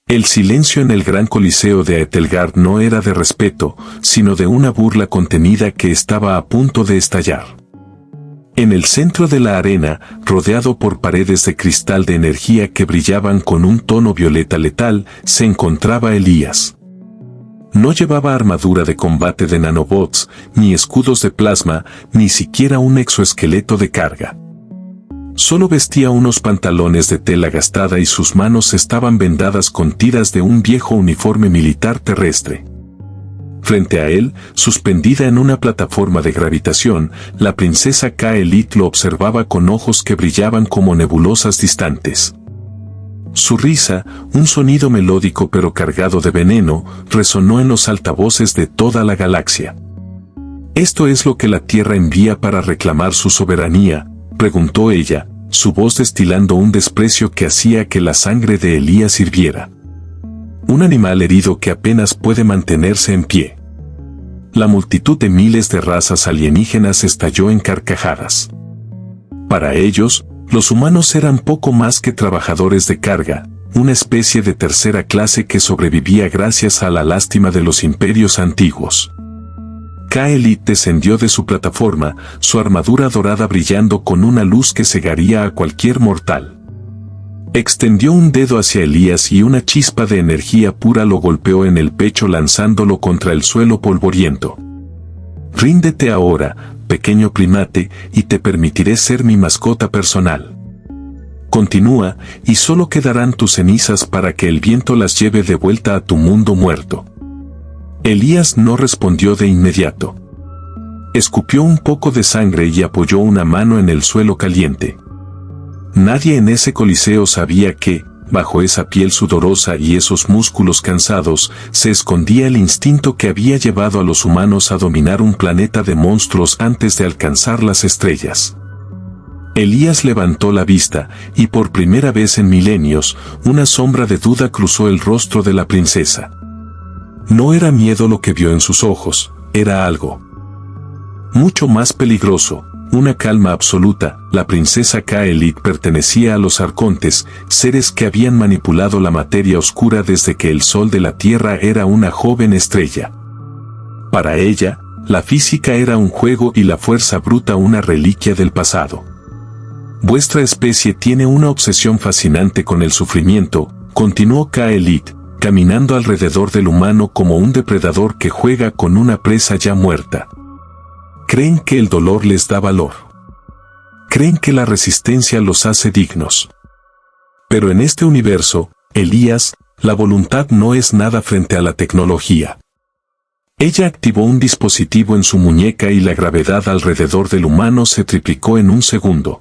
El silencio en el gran coliseo de Aethelgard no era de respeto, sino de una burla contenida que estaba a punto de estallar. En el centro de la arena, rodeado por paredes de cristal de energía que brillaban con un tono violeta letal, se encontraba Elías. No llevaba armadura de combate de nanobots, ni escudos de plasma, ni siquiera un exoesqueleto de carga. Solo vestía unos pantalones de tela gastada y sus manos estaban vendadas con tiras de un viejo uniforme militar terrestre. Frente a él, suspendida en una plataforma de gravitación, la princesa Kaelit lo observaba con ojos que brillaban como nebulosas distantes. Su risa, un sonido melódico pero cargado de veneno, resonó en los altavoces de toda la galaxia. «¿Esto es lo que la Tierra envía para reclamar su soberanía?», preguntó ella, su voz destilando un desprecio que hacía que la sangre de Elías hirviera. Un animal herido que apenas puede mantenerse en pie. La multitud de miles de razas alienígenas estalló en carcajadas. Para ellos, los humanos eran poco más que trabajadores de carga, una especie de tercera clase que sobrevivía gracias a la lástima de los imperios antiguos. Kaelit descendió de su plataforma, su armadura dorada brillando con una luz que cegaría a cualquier mortal. Extendió un dedo hacia Elías y una chispa de energía pura lo golpeó en el pecho lanzándolo contra el suelo polvoriento. «Ríndete ahora, pequeño primate, y te permitiré ser mi mascota personal. Continúa, y solo quedarán tus cenizas para que el viento las lleve de vuelta a tu mundo muerto». Elías no respondió de inmediato. Escupió un poco de sangre y apoyó una mano en el suelo caliente. Nadie en ese coliseo sabía que, bajo esa piel sudorosa y esos músculos cansados, se escondía el instinto que había llevado a los humanos a dominar un planeta de monstruos antes de alcanzar las estrellas. Elías levantó la vista, y por primera vez en milenios, una sombra de duda cruzó el rostro de la princesa. No era miedo lo que vio en sus ojos, era algo mucho más peligroso, una calma absoluta. La princesa Kaelit pertenecía a los arcontes, seres que habían manipulado la materia oscura desde que el sol de la Tierra era una joven estrella. Para ella, la física era un juego y la fuerza bruta una reliquia del pasado. «Vuestra especie tiene una obsesión fascinante con el sufrimiento», continuó Kaelit, caminando alrededor del humano como un depredador que juega con una presa ya muerta. Creen que el dolor les da valor. Creen que la resistencia los hace dignos. Pero en este universo, Elías, la voluntad no es nada frente a la tecnología. Ella activó un dispositivo en su muñeca y la gravedad alrededor del humano se triplicó en un segundo.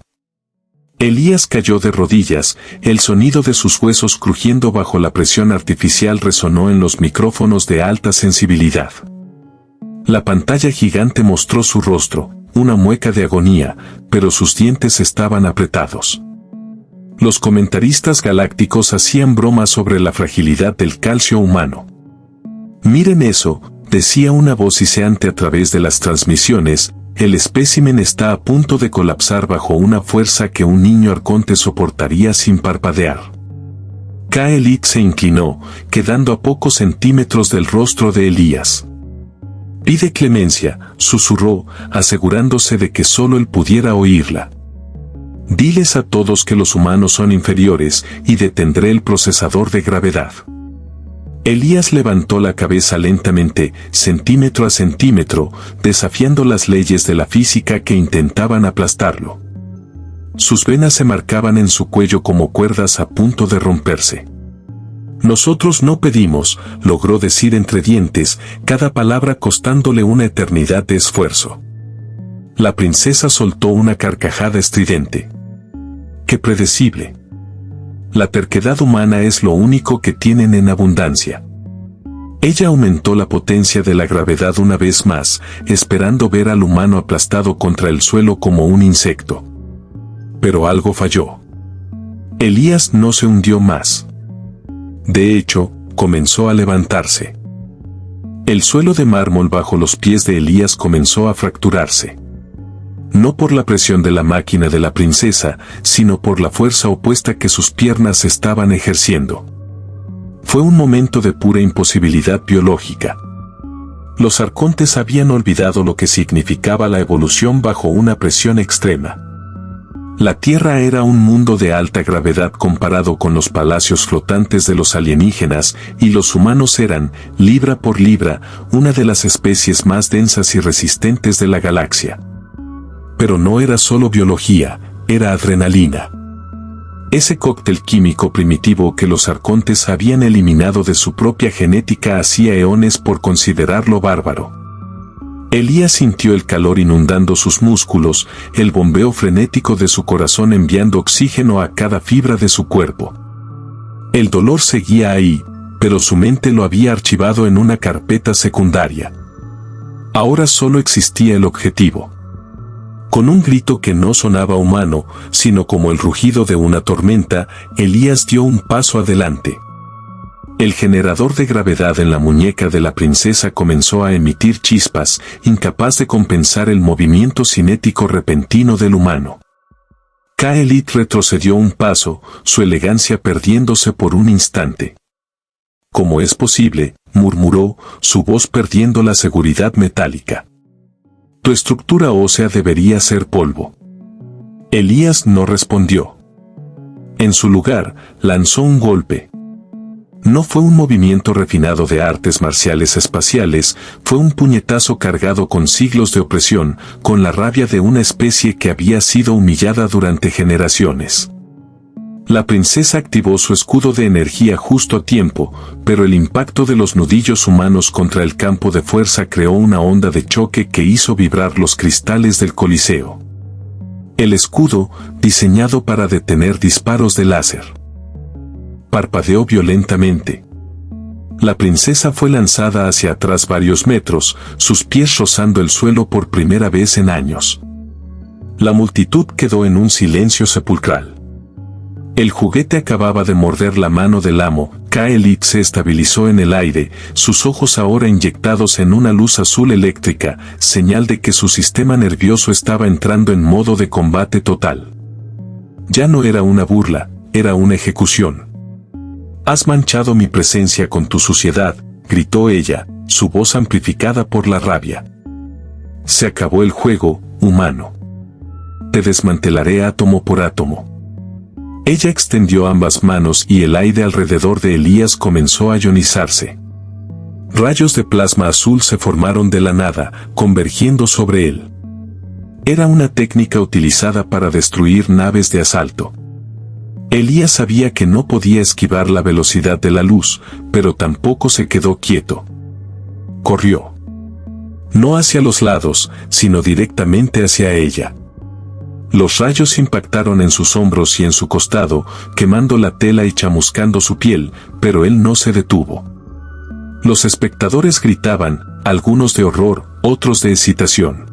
Elías cayó de rodillas, el sonido de sus huesos crujiendo bajo la presión artificial resonó en los micrófonos de alta sensibilidad. La pantalla gigante mostró su rostro, una mueca de agonía, pero sus dientes estaban apretados. Los comentaristas galácticos hacían bromas sobre la fragilidad del calcio humano. «Miren eso», decía una voz siseante a través de las transmisiones, «el espécimen está a punto de colapsar bajo una fuerza que un niño arconte soportaría sin parpadear». Kaelit se inclinó, quedando a pocos centímetros del rostro de Elías. «Pide clemencia», susurró, asegurándose de que solo él pudiera oírla. «Diles a todos que los humanos son inferiores y detendré el procesador de gravedad». Elías levantó la cabeza lentamente, centímetro a centímetro, desafiando las leyes de la física que intentaban aplastarlo. Sus venas se marcaban en su cuello como cuerdas a punto de romperse. «Nosotros no pedimos», logró decir entre dientes, cada palabra costándole una eternidad de esfuerzo. La princesa soltó una carcajada estridente. «Qué predecible. La terquedad humana es lo único que tienen en abundancia». Ella aumentó la potencia de la gravedad una vez más, esperando ver al humano aplastado contra el suelo como un insecto. Pero algo falló. Elías no se hundió más. De hecho, comenzó a levantarse. El suelo de mármol bajo los pies de Elías comenzó a fracturarse. No por la presión de la máquina de la princesa, sino por la fuerza opuesta que sus piernas estaban ejerciendo. Fue un momento de pura imposibilidad biológica. Los arcontes habían olvidado lo que significaba la evolución bajo una presión extrema. La Tierra era un mundo de alta gravedad comparado con los palacios flotantes de los alienígenas, y los humanos eran, libra por libra, una de las especies más densas y resistentes de la galaxia. Pero no era solo biología, era adrenalina. Ese cóctel químico primitivo que los arcontes habían eliminado de su propia genética hacía eones por considerarlo bárbaro. Elías sintió el calor inundando sus músculos, el bombeo frenético de su corazón enviando oxígeno a cada fibra de su cuerpo. El dolor seguía ahí, pero su mente lo había archivado en una carpeta secundaria. Ahora solo existía el objetivo. Con un grito que no sonaba humano, sino como el rugido de una tormenta, Elías dio un paso adelante. El generador de gravedad en la muñeca de la princesa comenzó a emitir chispas, incapaz de compensar el movimiento cinético repentino del humano. Ka-Elite retrocedió un paso, su elegancia perdiéndose por un instante. ¿Cómo es posible?, murmuró, su voz perdiendo la seguridad metálica. Tu estructura ósea debería ser polvo. Elías no respondió. En su lugar, lanzó un golpe. No fue un movimiento refinado de artes marciales espaciales, fue un puñetazo cargado con siglos de opresión, con la rabia de una especie que había sido humillada durante generaciones. La princesa activó su escudo de energía justo a tiempo, pero el impacto de los nudillos humanos contra el campo de fuerza creó una onda de choque que hizo vibrar los cristales del Coliseo. El escudo, diseñado para detener disparos de láser, parpadeó violentamente. La princesa fue lanzada hacia atrás varios metros, sus pies rozando el suelo por primera vez en años. La multitud quedó en un silencio sepulcral. El juguete acababa de morder la mano del amo. Ka-Elite se estabilizó en el aire, sus ojos ahora inyectados en una luz azul eléctrica, señal de que su sistema nervioso estaba entrando en modo de combate total. Ya no era una burla, era una ejecución. Has manchado mi presencia con tu suciedad, gritó ella, su voz amplificada por la rabia. Se acabó el juego, humano. Te desmantelaré átomo por átomo. Ella extendió ambas manos y el aire alrededor de Elías comenzó a ionizarse. Rayos de plasma azul se formaron de la nada, convergiendo sobre él. Era una técnica utilizada para destruir naves de asalto. Elías sabía que no podía esquivar la velocidad de la luz, pero tampoco se quedó quieto. Corrió. No hacia los lados, sino directamente hacia ella. Los rayos impactaron en sus hombros y en su costado, quemando la tela y chamuscando su piel, pero él no se detuvo. Los espectadores gritaban, algunos de horror, otros de excitación.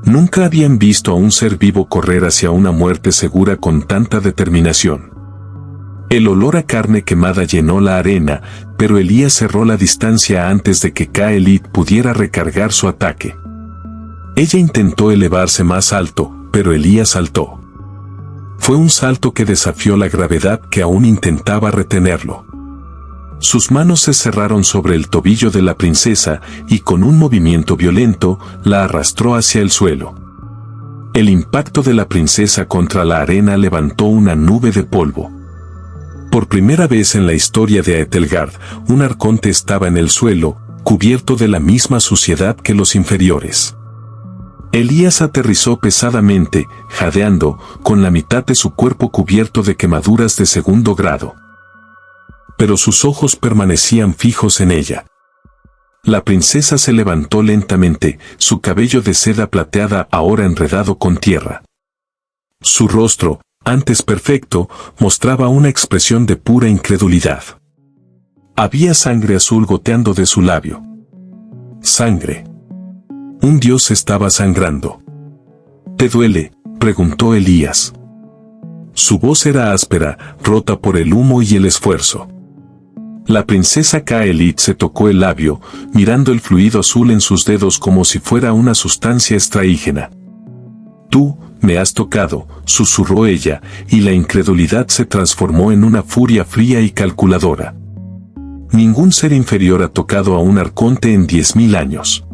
Nunca habían visto a un ser vivo correr hacia una muerte segura con tanta determinación. El olor a carne quemada llenó la arena, pero Elías cerró la distancia antes de que Ka-Elite pudiera recargar su ataque. Ella intentó elevarse más alto, pero Elías saltó. Fue un salto que desafió la gravedad que aún intentaba retenerlo. Sus manos se cerraron sobre el tobillo de la princesa y con un movimiento violento, la arrastró hacia el suelo. El impacto de la princesa contra la arena levantó una nube de polvo. Por primera vez en la historia de Aethelgard, un arconte estaba en el suelo, cubierto de la misma suciedad que los inferiores. Elías aterrizó pesadamente, jadeando, con la mitad de su cuerpo cubierto de quemaduras de segundo grado. Pero sus ojos permanecían fijos en ella. La princesa se levantó lentamente, su cabello de seda plateada ahora enredado con tierra. Su rostro, antes perfecto, mostraba una expresión de pura incredulidad. Había sangre azul goteando de su labio. Sangre. Un dios estaba sangrando. ¿Te duele?, preguntó Elías. Su voz era áspera, rota por el humo y el esfuerzo. La princesa Ka-Elite se tocó el labio, mirando el fluido azul en sus dedos como si fuera una sustancia extraígena. Tú, me has tocado, susurró ella, y la incredulidad se transformó en una furia fría y calculadora. Ningún ser inferior ha tocado a un arconte en 10.000 años.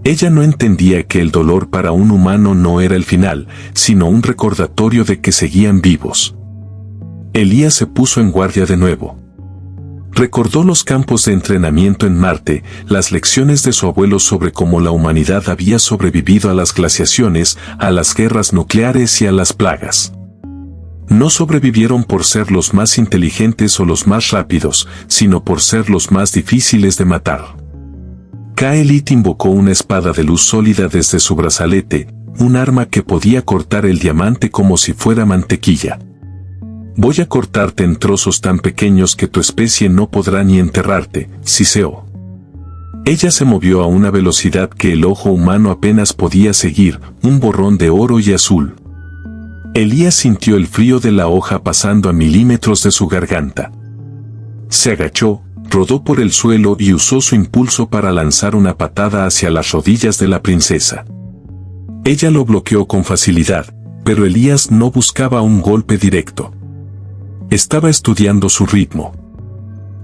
Ella no entendía que el dolor para un humano no era el final, sino un recordatorio de que seguían vivos. Elías se puso en guardia de nuevo. Recordó los campos de entrenamiento en Marte, las lecciones de su abuelo sobre cómo la humanidad había sobrevivido a las glaciaciones, a las guerras nucleares y a las plagas. No sobrevivieron por ser los más inteligentes o los más rápidos, sino por ser los más difíciles de matar. Ka-Elit invocó una espada de luz sólida desde su brazalete, un arma que podía cortar el diamante como si fuera mantequilla. Voy a cortarte en trozos tan pequeños que tu especie no podrá ni enterrarte, siseó. Ella se movió a una velocidad que el ojo humano apenas podía seguir, un borrón de oro y azul. Elías sintió el frío de la hoja pasando a milímetros de su garganta. Se agachó, rodó por el suelo y usó su impulso para lanzar una patada hacia las rodillas de la princesa. Ella lo bloqueó con facilidad, pero Elías no buscaba un golpe directo. Estaba estudiando su ritmo.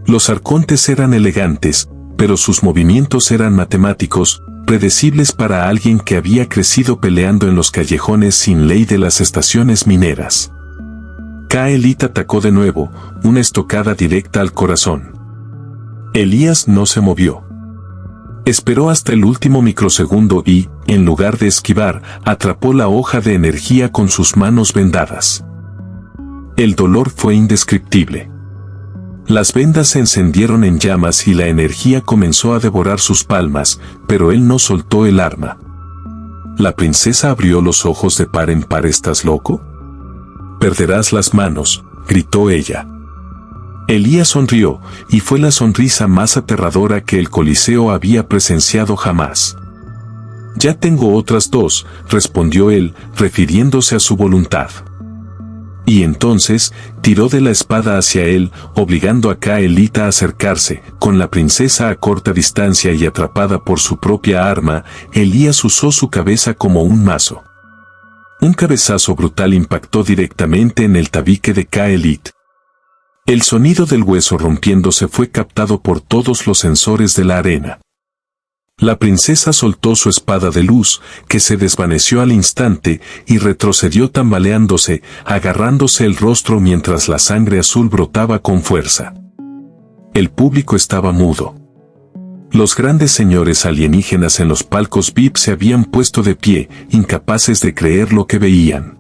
Los arcontes eran elegantes, pero sus movimientos eran matemáticos, predecibles para alguien que había crecido peleando en los callejones sin ley de las estaciones mineras. Ka-Elit atacó de nuevo, una estocada directa al corazón. Elías no se movió. Esperó hasta el último microsegundo y, en lugar de esquivar, atrapó la hoja de energía con sus manos vendadas. El dolor fue indescriptible. Las vendas se encendieron en llamas y la energía comenzó a devorar sus palmas, pero él no soltó el arma. La princesa abrió los ojos de par en par. ¿Estás loco? Perderás las manos, gritó ella. Elías sonrió, y fue la sonrisa más aterradora que el Coliseo había presenciado jamás. Ya tengo otras dos, respondió él, refiriéndose a su voluntad. Y entonces, tiró de la espada hacia él, obligando a Ka-Elit a acercarse. Con la princesa a corta distancia y atrapada por su propia arma, Elías usó su cabeza como un mazo. Un cabezazo brutal impactó directamente en el tabique de Ka-Elit. El sonido del hueso rompiéndose fue captado por todos los sensores de la arena. La princesa soltó su espada de luz, que se desvaneció al instante, y retrocedió tambaleándose, agarrándose el rostro mientras la sangre azul brotaba con fuerza. El público estaba mudo. Los grandes señores alienígenas en los palcos VIP se habían puesto de pie, incapaces de creer lo que veían.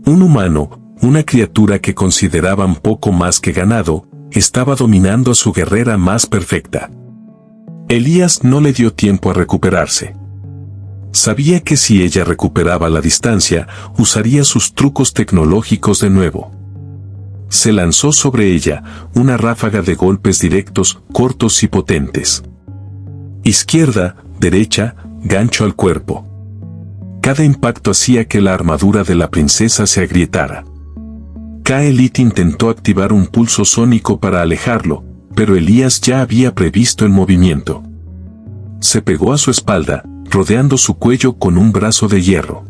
Un humano, una criatura que consideraban poco más que ganado, estaba dominando a su guerrera más perfecta. Elías no le dio tiempo a recuperarse. Sabía que si ella recuperaba la distancia, usaría sus trucos tecnológicos de nuevo. Se lanzó sobre ella, una ráfaga de golpes directos, cortos y potentes. Izquierda, derecha, gancho al cuerpo. Cada impacto hacía que la armadura de la princesa se agrietara. Ka-Elit intentó activar un pulso sónico para alejarlo, pero Elías ya había previsto el movimiento. Se pegó a su espalda, rodeando su cuello con un brazo de hierro.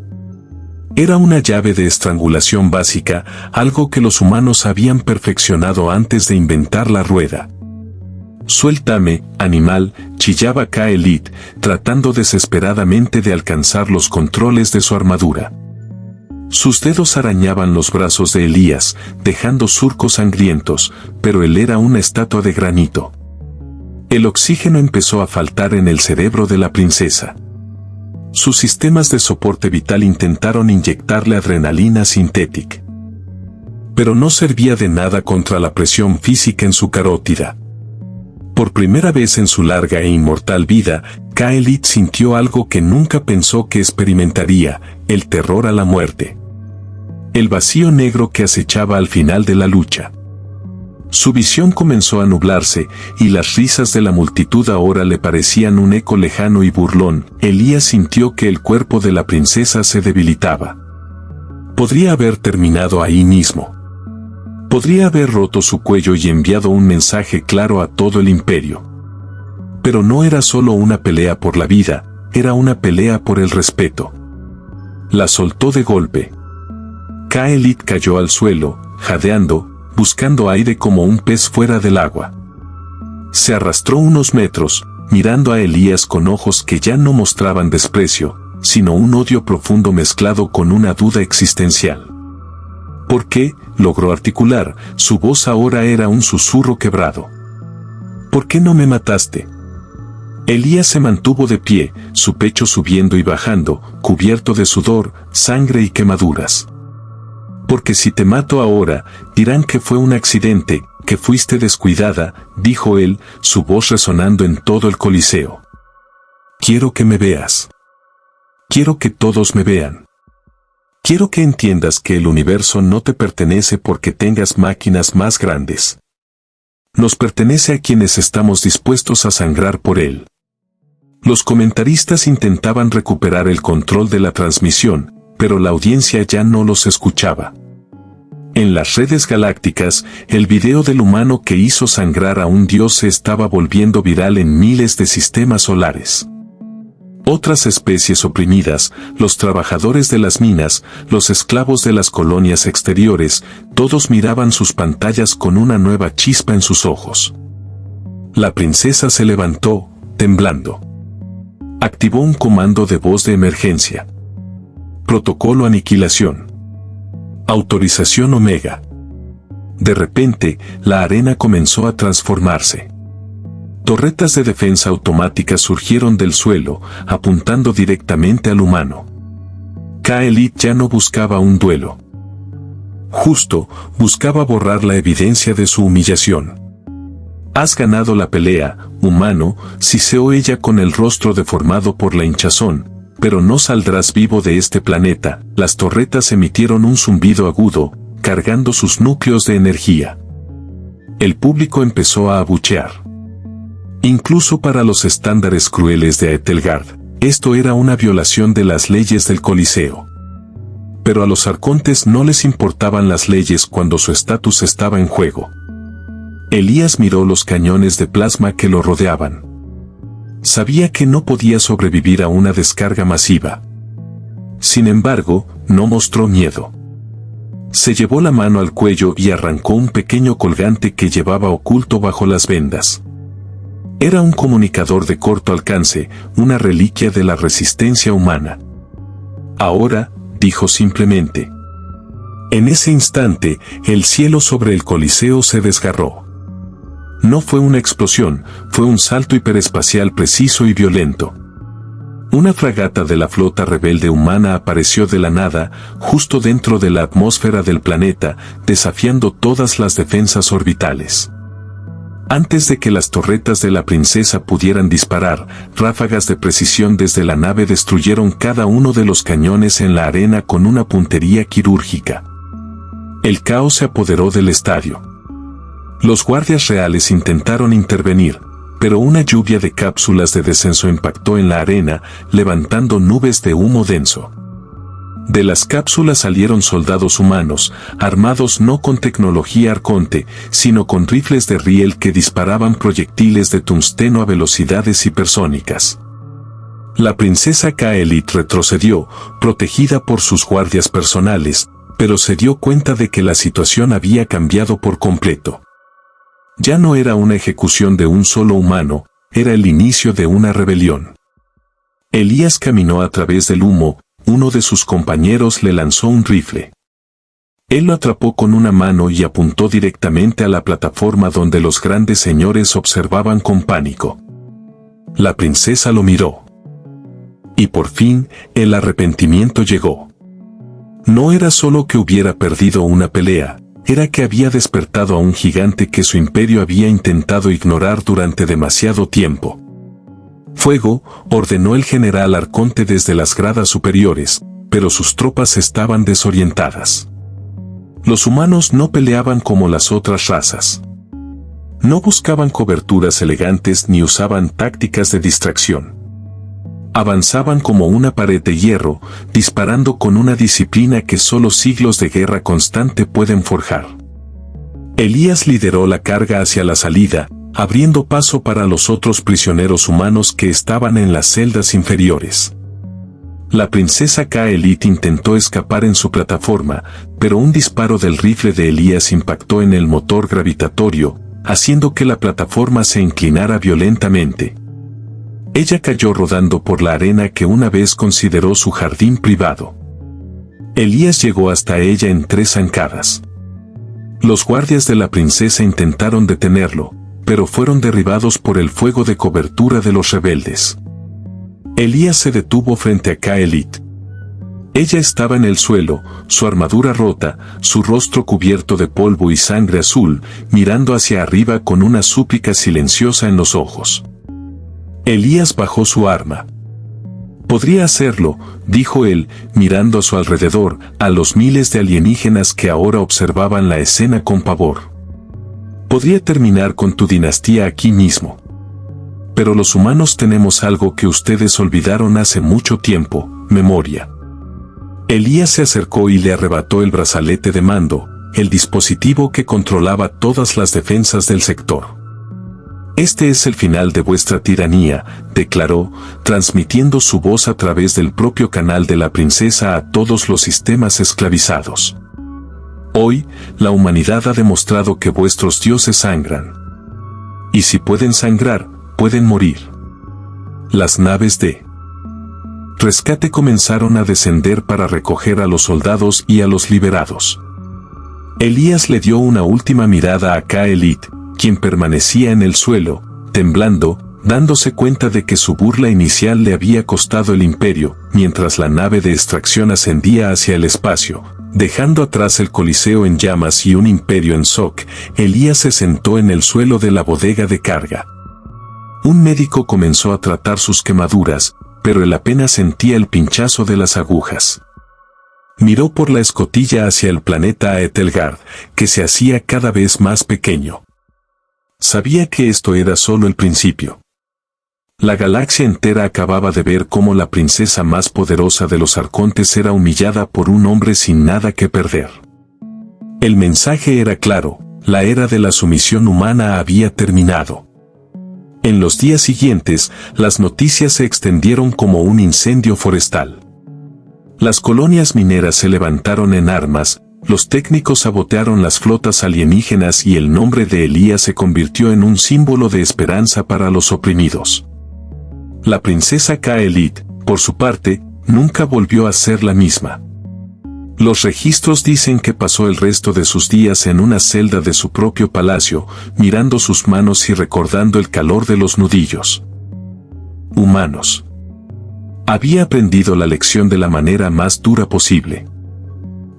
Era una llave de estrangulación básica, algo que los humanos habían perfeccionado antes de inventar la rueda. «Suéltame, animal», chillaba Ka-Elit, tratando desesperadamente de alcanzar los controles de su armadura. Sus dedos arañaban los brazos de Elías, dejando surcos sangrientos, pero él era una estatua de granito. El oxígeno empezó a faltar en el cerebro de la princesa. Sus sistemas de soporte vital intentaron inyectarle adrenalina sintética. Pero no servía de nada contra la presión física en su carótida. Por primera vez en su larga e inmortal vida, Ka-Elit sintió algo que nunca pensó que experimentaría, el terror a la muerte. El vacío negro que acechaba al final de la lucha. Su visión comenzó a nublarse, y las risas de la multitud ahora le parecían un eco lejano y burlón. Elías sintió que el cuerpo de la princesa se debilitaba. Podría haber terminado ahí mismo. Podría haber roto su cuello y enviado un mensaje claro a todo el imperio. Pero no era solo una pelea por la vida, era una pelea por el respeto. La soltó de golpe. Ka-Elit cayó al suelo, jadeando, buscando aire como un pez fuera del agua. Se arrastró unos metros, mirando a Elías con ojos que ya no mostraban desprecio, sino un odio profundo mezclado con una duda existencial. ¿Por qué? Logró articular, su voz ahora era un susurro quebrado. ¿Por qué no me mataste? Elías se mantuvo de pie, su pecho subiendo y bajando, cubierto de sudor, sangre y quemaduras. Porque si te mato ahora, dirán que fue un accidente, que fuiste descuidada, dijo él, su voz resonando en todo el Coliseo. Quiero que me veas. Quiero que todos me vean. Quiero que entiendas que el universo no te pertenece porque tengas máquinas más grandes. Nos pertenece a quienes estamos dispuestos a sangrar por él. Los comentaristas intentaban recuperar el control de la transmisión, pero la audiencia ya no los escuchaba. En las redes galácticas, el video del humano que hizo sangrar a un dios se estaba volviendo viral en miles de sistemas solares. Otras especies oprimidas, los trabajadores de las minas, los esclavos de las colonias exteriores, todos miraban sus pantallas con una nueva chispa en sus ojos. La princesa se levantó, temblando. Activó un comando de voz de emergencia. Protocolo aniquilación. Autorización Omega. De repente, la arena comenzó a transformarse. Torretas de defensa automáticas surgieron del suelo, apuntando directamente al humano. Ka-Elite ya no buscaba un duelo. Justo, buscaba borrar la evidencia de su humillación. Has ganado la pelea, humano, siseó ella con el rostro deformado por la hinchazón, pero no saldrás vivo de este planeta. Las torretas emitieron un zumbido agudo, cargando sus núcleos de energía. El público empezó a abuchear. Incluso para los estándares crueles de Aethelgard, esto era una violación de las leyes del Coliseo. Pero a los arcontes no les importaban las leyes cuando su estatus estaba en juego. Elías miró los cañones de plasma que lo rodeaban. Sabía que no podía sobrevivir a una descarga masiva. Sin embargo, no mostró miedo. Se llevó la mano al cuello y arrancó un pequeño colgante que llevaba oculto bajo las vendas. Era un comunicador de corto alcance, una reliquia de la resistencia humana. Ahora, dijo simplemente. En ese instante, el cielo sobre el Coliseo se desgarró. No fue una explosión, fue un salto hiperespacial preciso y violento. Una fragata de la flota rebelde humana apareció de la nada, justo dentro de la atmósfera del planeta, desafiando todas las defensas orbitales. Antes de que las torretas de la princesa pudieran disparar, ráfagas de precisión desde la nave destruyeron cada uno de los cañones en la arena con una puntería quirúrgica. El caos se apoderó del estadio. Los guardias reales intentaron intervenir, pero una lluvia de cápsulas de descenso impactó en la arena, levantando nubes de humo denso. De las cápsulas salieron soldados humanos, armados no con tecnología arconte, sino con rifles de riel que disparaban proyectiles de tungsteno a velocidades hipersónicas. La princesa Ka-Elite retrocedió, protegida por sus guardias personales, pero se dio cuenta de que la situación había cambiado por completo. Ya no era una ejecución de un solo humano, era el inicio de una rebelión. Elías caminó a través del humo, uno de sus compañeros le lanzó un rifle. Él lo atrapó con una mano y apuntó directamente a la plataforma donde los grandes señores observaban con pánico. La princesa lo miró. Y por fin, el arrepentimiento llegó. No era solo que hubiera perdido una pelea, era que había despertado a un gigante que su imperio había intentado ignorar durante demasiado tiempo. Fuego, ordenó el general Arconte desde las gradas superiores, pero sus tropas estaban desorientadas. Los humanos no peleaban como las otras razas. No buscaban coberturas elegantes ni usaban tácticas de distracción. Avanzaban como una pared de hierro, disparando con una disciplina que solo siglos de guerra constante pueden forjar. Elías lideró la carga hacia la salida, abriendo paso para los otros prisioneros humanos que estaban en las celdas inferiores. La princesa Ka-Elite intentó escapar en su plataforma, pero un disparo del rifle de Elías impactó en el motor gravitatorio, haciendo que la plataforma se inclinara violentamente. Ella cayó rodando por la arena que una vez consideró su jardín privado. Elías llegó hasta ella en 3 zancadas. Los guardias de la princesa intentaron detenerlo, pero fueron derribados por el fuego de cobertura de los rebeldes. Elías se detuvo frente a Kaelit. Ella estaba en el suelo, su armadura rota, su rostro cubierto de polvo y sangre azul, mirando hacia arriba con una súplica silenciosa en los ojos. Elías bajó su arma. Podría hacerlo, dijo él, mirando a su alrededor, a los miles de alienígenas que ahora observaban la escena con pavor. Podría terminar con tu dinastía aquí mismo. Pero los humanos tenemos algo que ustedes olvidaron hace mucho tiempo: memoria. Elías se acercó y le arrebató el brazalete de mando, el dispositivo que controlaba todas las defensas del sector. Este es el final de vuestra tiranía, declaró, transmitiendo su voz a través del propio canal de la princesa a todos los sistemas esclavizados. Hoy, la humanidad ha demostrado que vuestros dioses sangran. Y si pueden sangrar, pueden morir. Las naves de rescate comenzaron a descender para recoger a los soldados y a los liberados. Elías le dio una última mirada a Kaelit, quien permanecía en el suelo, temblando, dándose cuenta de que su burla inicial le había costado el imperio, mientras la nave de extracción ascendía hacia el espacio, dejando atrás el coliseo en llamas y un imperio en shock. Elías se sentó en el suelo de la bodega de carga. Un médico comenzó a tratar sus quemaduras, pero él apenas sentía el pinchazo de las agujas. Miró por la escotilla hacia el planeta Aetelgard, que se hacía cada vez más pequeño. Sabía que esto era solo el principio. La galaxia entera acababa de ver cómo la princesa más poderosa de los arcontes era humillada por un hombre sin nada que perder. El mensaje era claro: la era de la sumisión humana había terminado. En los días siguientes, las noticias se extendieron como un incendio forestal. Las colonias mineras se levantaron en armas, los técnicos sabotearon las flotas alienígenas y el nombre de Elías se convirtió en un símbolo de esperanza para los oprimidos. La princesa Kaelit, por su parte, nunca volvió a ser la misma. Los registros dicen que pasó el resto de sus días en una celda de su propio palacio, mirando sus manos y recordando el calor de los nudillos. Humanos. Había aprendido la lección de la manera más dura posible.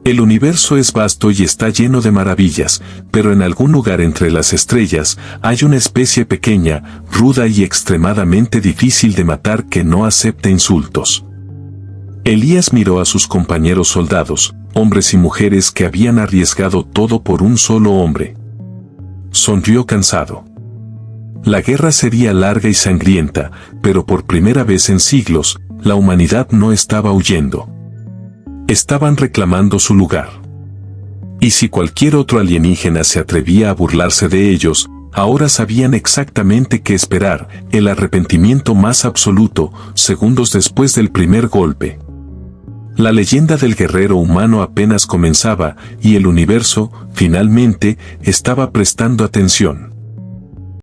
El universo es vasto y está lleno de maravillas, pero en algún lugar entre las estrellas hay una especie pequeña, ruda y extremadamente difícil de matar que no acepta insultos. Elías miró a sus compañeros soldados, hombres y mujeres que habían arriesgado todo por un solo hombre. Sonrió cansado. La guerra sería larga y sangrienta, pero por primera vez en siglos, la humanidad no estaba huyendo. Estaban reclamando su lugar. Y si cualquier otro alienígena se atrevía a burlarse de ellos, ahora sabían exactamente qué esperar: el arrepentimiento más absoluto, segundos después del primer golpe. La leyenda del guerrero humano apenas comenzaba, y el universo, finalmente, estaba prestando atención.